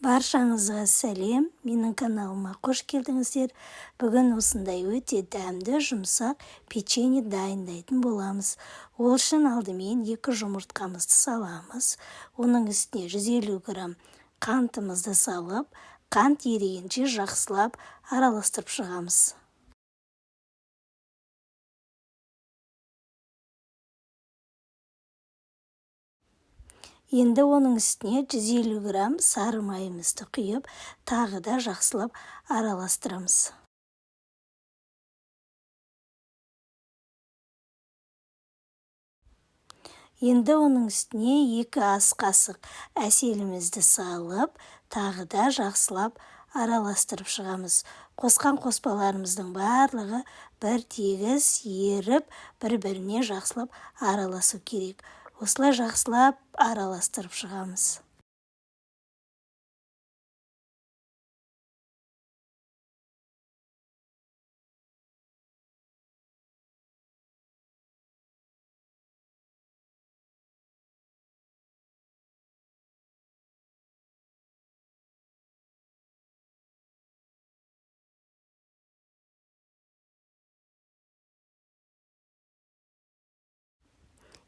Баршаңызға сәлем, менің каналыма қош келдіңіздер. Бүгін осындай өте дәмді, жұмсақ печенье дайындайтын боламыз. Ол үшін алдымен 2 жұмыртқамызды саламыз. Оның үстіне 150 грамм қантымызды салып, қант ерігенше жақсылап араластырып шығамыз. Енді оның үстіне 150 грамм сары майымызды құйып, тағы да жақсылап араластырамыз. Енді оның үстіне 2 ас қасық әселімізді салып, тағы да жақсылап араластырып шығамыз. Қосқан қоспаларымыздың барлығы бір тегіс еріп, бір-біріне жақсылап араласу керек. Осылай жақсылап араластырып шығамыз.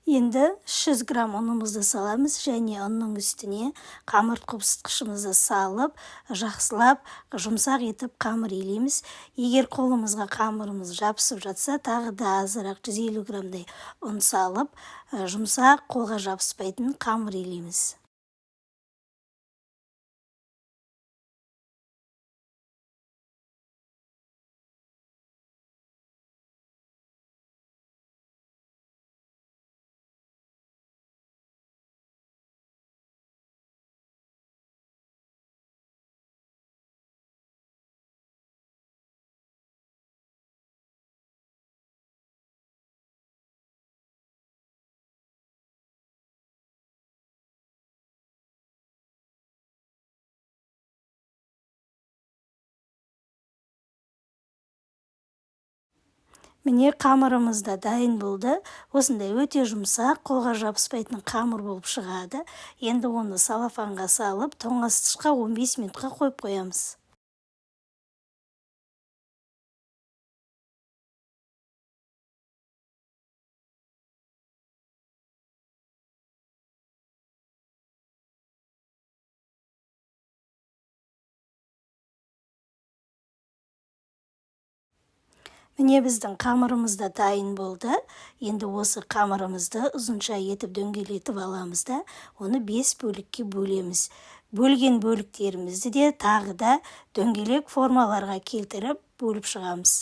Енді 100 грамм ұнымызды саламыз және ұнның үстіне қамыр қопсытқышымызды салып, жақсылап жұмсақ етіп қамыр илейміз. Егер қолымызға қамырымыз жабысып жатса, тағы да азырақ 150 граммдай ұн салып, жұмсақ қолға жабыспайтын қамыр илейміз. Міне қамырымыз да дайын болды. Осындай өте жұмсақ, қолға жабыспайтын қамыр болып шығады. Енді оны салафанға салып, тоңазытқышқа 15 минутқа қойып қоямыз. Міне біздің қамырымыз да дайын болды. Енді осы қамырымызды ұзынша етіп дөңгелетіп аламыз да, оны 5 бөлікке бөлеміз. Бөлген бөліктерімізді де тағы да дөңгелек формаларға келтіріп бөліп шығамыз.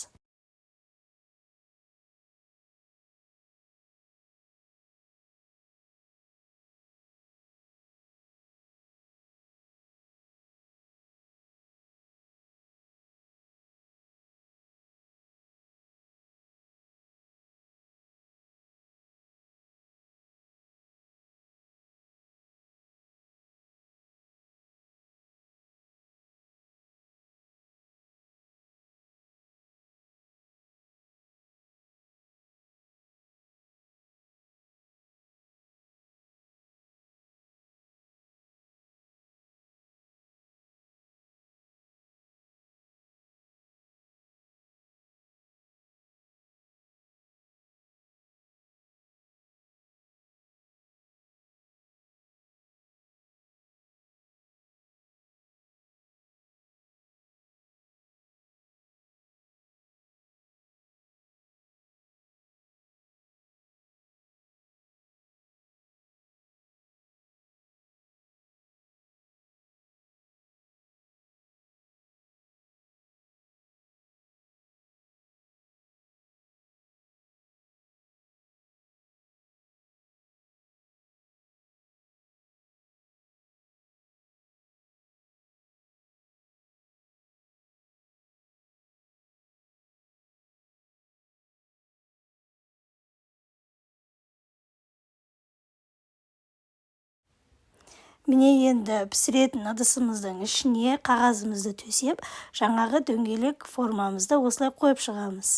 Міне енді пісіретін ыдысымыздың ішіне қағазымызды төсеп, жаңағы дөңгелек формамызды осылай қойып шығамыз.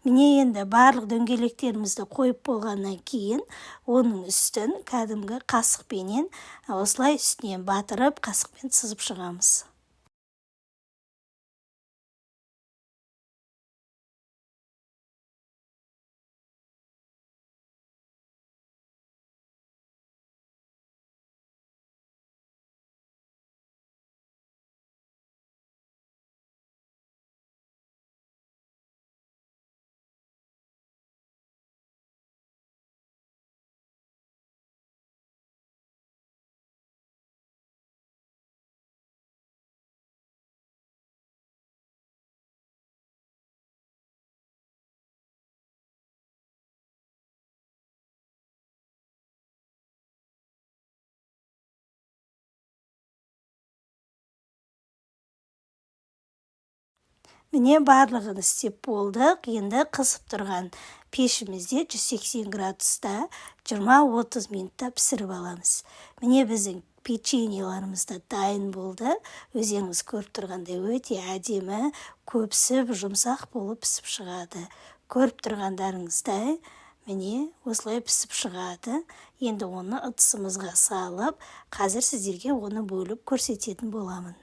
Міне енді барлық дөңгелектерімізді қойып болғаннан кейін оның үстін кәдімгі қасықпенен осылай үстінен батырып қасықпен сызып шығамыз. Міне барлығын істеп болдық. Енді қысып тұрған пешімізде 180 градуста 20-30 минутта пісіріп аламыз. Міне біздің печеньеларымыз да дайын болды. Өзіңіз көріп тұрғандай өте әдемі, көпсіп, жұмсақ болып пісіп шығады. Көріп тұрғандарыңыздай міне осылай пісіп шығады. Енді оны ыдысымызға салып, қазір сіздерге оны бөліп көрсететін боламын.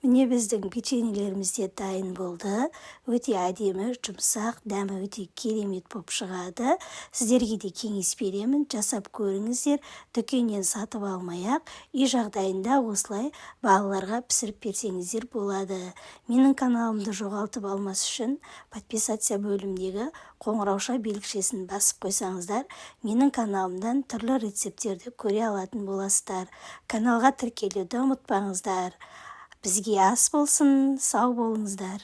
Міне біздің печеньелеріміз де дайын болды. Өте әдемі, жұмсақ, дәмі өте керемет болып шығады. Сіздерге де кеңес беремін, жасап көріңіздер. Дүкеннен сатып алмай-ақ, үй жағдайында осылай балаларға пісіріп берсеңіздер болады. Менің каналымды жоғалтып алмас үшін подписация бөлімдегі қоңырауша белгішесін басып қойсаңыздар, менің каналымдан түрлі рецепттерді көре алатын боласыздар. Каналға тіркелуді ұмытпаңыздар. Бізге ас болсын, сау болыңыздар.